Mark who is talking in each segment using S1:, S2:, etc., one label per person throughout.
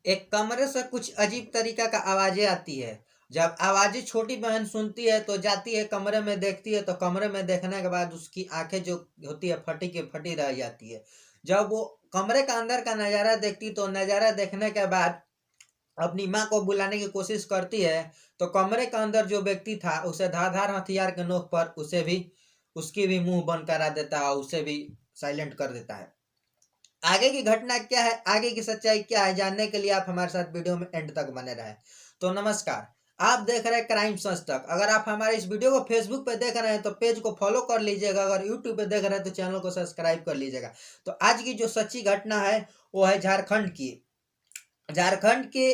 S1: एक कमरे से कुछ अजीब तरीका का आवाजें आती है। जब आवाजें छोटी बहन सुनती है तो जाती है कमरे में, देखती है तो कमरे में देखने के बाद उसकी आंखें जो होती है फटी की फटी रह जाती है। जब वो कमरे का अंदर का नज़ारा देखती तो नज़ारा देखने के बाद अपनी माँ को बुलाने की कोशिश करती है, तो कमरे के अंदर जो व्यक्ति था उसे धारदार हथियार के नोक पर उसे भी उसकी भी मुंह बंद करा देता है और उसे भी साइलेंट कर देता है। आगे की घटना क्या है, आगे की सच्चाई क्या है, जानने के लिए आप हमारे साथ वीडियो में एंड तक बने रहें। तो नमस्कार, आप देख रहे हैं क्राइम संस्थक। अगर आप हमारे इस वीडियो को फेसबुक पे देख रहे हैं तो पेज को फॉलो कर लीजिएगा, अगर यूट्यूब पे देख रहे हैं तो चैनल को सब्सक्राइब कर लीजिएगा। तो आज की जो सच्ची घटना है वो है झारखंड की। झारखंड के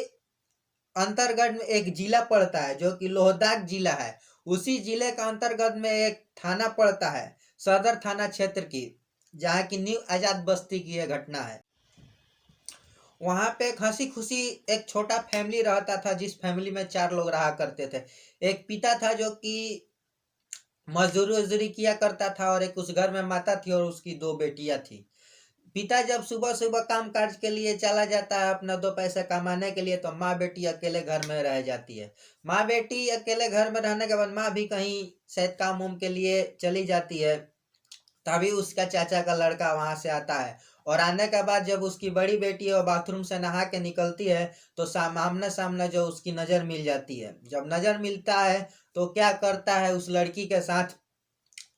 S1: अंतर्गत में एक जिला पड़ता है जो कि लोहरदगा जिला है। उसी जिले का अंतर्गत में एक थाना पड़ता है, सदर थाना क्षेत्र की, जहाँ की न्यू आजाद बस्ती की यह घटना है। वहाँ पे एक हंसी खुशी एक छोटा फैमिली रहता था, जिस फैमिली में 4 लोग रहा करते थे। एक पिता था जो कि मजदूरी वजदूरी किया करता था, और एक उस घर में माता थी और उसकी 2 बेटियां थी। पिता जब सुबह सुबह काम काज के लिए चला जाता है अपना 2 पैसे कमाने के लिए, तो माँ बेटी अकेले घर में रह जाती है। माँ बेटी अकेले घर में रहने के बाद माँ भी कहीं शायद काम उम के लिए चली जाती है। तभी उसका चाचा का लड़का वहां से आता है, और आने के बाद जब उसकी बड़ी बेटी है वो बाथरूम से नहा के निकलती है तो आमने सामने जो उसकी नज़र मिल जाती है। जब नज़र मिलता है तो क्या करता है, उस लड़की के साथ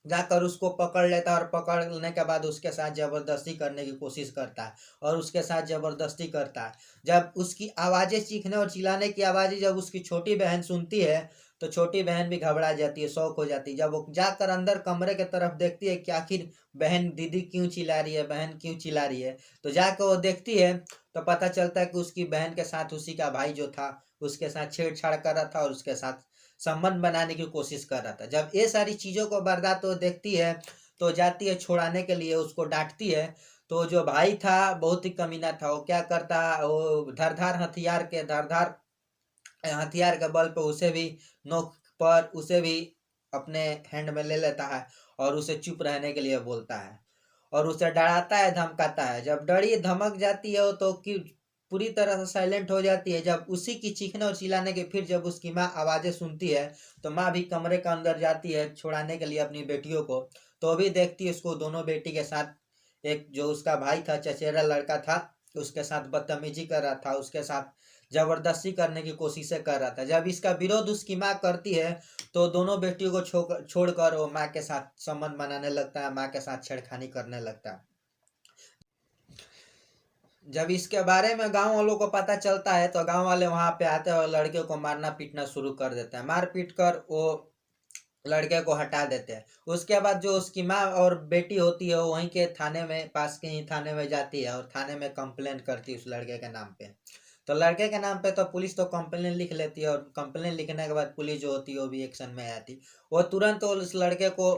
S1: जाकर उसको पकड़ लेता है, और पकड़ने के बाद उसके साथ ज़बरदस्ती करने की कोशिश करता है और उसके साथ ज़बरदस्ती करता है। जब उसकी आवाज़ें, चीखने और चिल्लाने की आवाज़ें जब उसकी छोटी बहन सुनती है तो छोटी बहन भी घबरा जाती है, शौक हो जाती है। जब वो जाकर अंदर कमरे की तरफ देखती है कि आखिर बहन दीदी क्यों चिल्ला रही है, बहन क्यों चिल्ला रही है, तो जाकर वो देखती है तो पता चलता है कि उसकी बहन के साथ उसी का भाई जो था उसके साथ छेड़छाड़ कर रहा था और उसके साथ संबंध बनाने की कोशिश कर रहा था। जब ये सारी चीज़ों को वारदात वो देखती है तो जाती है छुड़ाने के लिए, उसको डांटती है। तो जो भाई था बहुत ही कमीना था, वो क्या करता, वो धारदार हथियार के बल पे उसे भी नोक पर उसे भी अपने हैंड में ले लेता है और उसे चुप रहने के लिए बोलता है और उसे डराता है, धमकाता है। जब डरी धमक जाती है तो कि पूरी तरह से साइलेंट हो जाती है। जब उसी की चीखने और चिल्लाने के फिर जब उसकी माँ आवाज़ें सुनती है तो माँ भी कमरे के अंदर जाती है छुड़ाने के लिए अपनी बेटियों को। तो भी देखती है उसको दोनों बेटी के साथ एक जो उसका भाई था, चचेरा लड़का था, उसके साथ बदतमीजी कर रहा था, उसके साथ जबरदस्ती करने की कोशिशें कर रहा था। जब इसका विरोध उसकी माँ करती है तो दोनों बेटियों को छोड़कर वो माँ के साथ संबंध बनाने लगता है, माँ के साथ छेड़खानी करने लगता है। जब इसके बारे में गांव वालों को पता चलता है तो गांव वाले वहां पे आते हैं और लड़के को मारना पीटना शुरू कर देते हैं। मार पीट कर वो लड़के को हटा देते हैं। उसके बाद जो उसकी माँ और बेटी होती है वो वहीं के थाने में, पास के ही थाने में जाती है और थाने में कंप्लेन करती है उस लड़के के नाम पे। तो लड़के के नाम पे तो पुलिस तो कंप्लेन लिख लेती है, और कंप्लेन लिखने के बाद पुलिस जो होती है वो भी एक्शन में आती। वो तुरंत उस लड़के को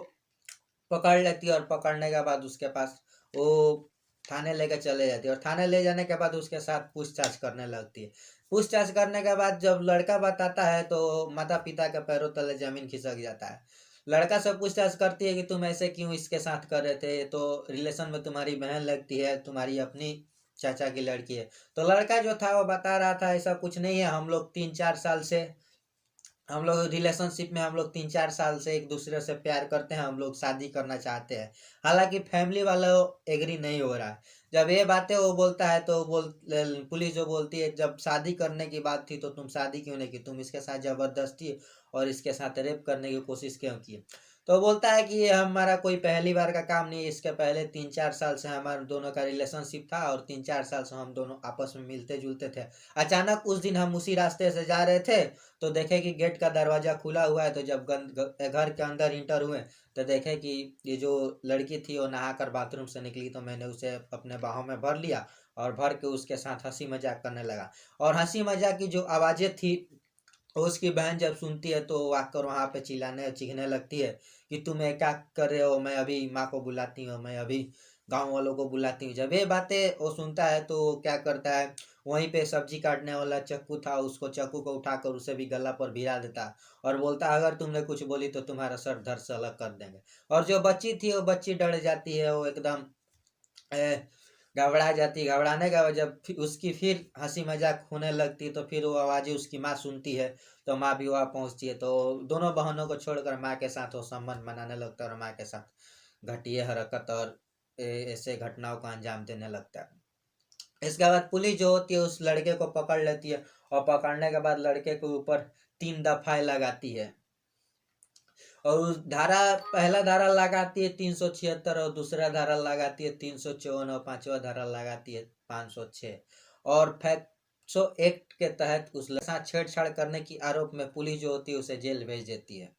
S1: पकड़ लेती है और पकड़ने के बाद उसके पास वो थाने लेकर चले जाती है, और थाने ले जाने के बाद उसके साथ पूछताछ करने लगती है। पूछताछ करने के बाद जब लड़का बताता है तो माता पिता के पैरों तले जमीन खिसक जाता है। लड़का से पूछताछ करती है कि तुम ऐसे क्यों इसके साथ कर रहे थे, तो रिलेशन में तुम्हारी बहन लगती है, तुम्हारी अपनी चाचा की लड़की है। तो लड़का जो था वो बता रहा था ऐसा कुछ नहीं है, हम लोग रिलेशनशिप में हम लोग 3-4 साल से एक दूसरे से प्यार करते हैं, हम लोग शादी करना चाहते हैं। हालांकि फैमिली वाला एग्री नहीं हो रहा है। जब ये बातें वो बोलता है तो पुलिस जो बोलती है जब शादी करने की बात थी तो तुम शादी क्यों नहीं की, तुम इसके साथ जबरदस्ती और इसके साथ रेप करने की कोशिश क्यों की। तो बोलता है कि ये हमारा कोई पहली बार का काम नहीं है, इसके पहले 3-4 साल से हमारे दोनों का रिलेशनशिप था और 3-4 साल से हम दोनों आपस में मिलते जुलते थे। अचानक उस दिन हम उसी रास्ते से जा रहे थे तो देखे कि गेट का दरवाज़ा खुला हुआ है। तो जब घर के अंदर इंटर हुए तो देखे कि ये जो लड़की थी वो नहाकर बाथरूम से निकली, तो मैंने उसे अपने बाहों में भर लिया और भर के उसके साथ हंसी मजाक करने लगा। और हंसी मजाक की जो आवाज़ें थी उसकी बहन जब सुनती है तो वो आकर वहाँ पे चिल्लाने और चीखने लगती है कि तुम ये क्या कर रहे हो, मैं अभी माँ को बुलाती हूँ, मैं अभी गांव वालों को बुलाती हूँ। जब ये बातें वो सुनता है तो वो क्या करता है, वहीं पे सब्जी काटने वाला चाकू था, उसको चाकू को उठाकर उसे भी गला पर भिड़ा देता है और बोलता है अगर तुमने कुछ बोली तो तुम्हारा सर धड़ से अलग कर देंगे। और जो बच्ची थी वो बच्ची डर जाती है, वो एकदम घबरा जाती, घबराने का बाद जब उसकी फिर हंसी मजाक होने लगती है तो फिर वो आवाज़ें उसकी माँ सुनती है, तो माँ भी वहाँ पहुँचती है, तो दोनों बहनों को छोड़कर माँ के साथ वो संबंध बनाने लगता है और माँ के साथ घटिया हरकत और ऐसे घटनाओं को अंजाम देने लगता है। इसके बाद पुलिस जो होती है उस लड़के को पकड़ लेती है, और पकड़ने के बाद लड़के के ऊपर 3 दफाएं लगाती है, और उस पहला धारा लगाती है 376, और दूसरा धारा लगाती है 354, और पांचवा धारा लगाती है 506, और फैक्सो एक्ट के तहत उस लड़के के साथ छेड़छाड़ करने की आरोप में पुलिस जो होती है उसे जेल भेज देती है।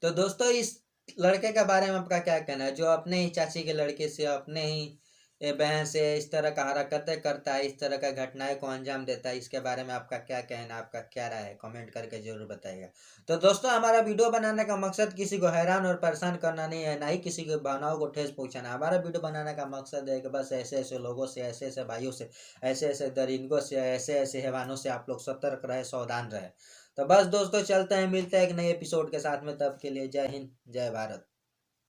S1: तो दोस्तों इस लड़के के बारे में आपका क्या कहना है, जो अपने ही चाची के लड़के से, अपने ही बहन से इस तरह का हरकतें करता है, इस तरह का घटनाएं को अंजाम देता है, इसके बारे में आपका क्या कहना, आपका क्या राय है, कमेंट करके जरूर बताइएगा। तो दोस्तों हमारा वीडियो बनाने का मकसद किसी को हैरान और परेशान करना नहीं है, ना ही किसी की भावनाओं को ठेस पहुंचाना। हमारा वीडियो बनाने का मकसद है कि बस ऐसे ऐसे लोगों से, ऐसे ऐसे भाइयों से, ऐसे ऐसे दरिंदों से, ऐसे ऐसे हैवानों से आप लोग सतर्क रहे, सावधान रहे। तो बस दोस्तों चलते हैं, मिलते हैं एक नए एपिसोड के साथ में, तब के लिए जय हिंद, जय भारत।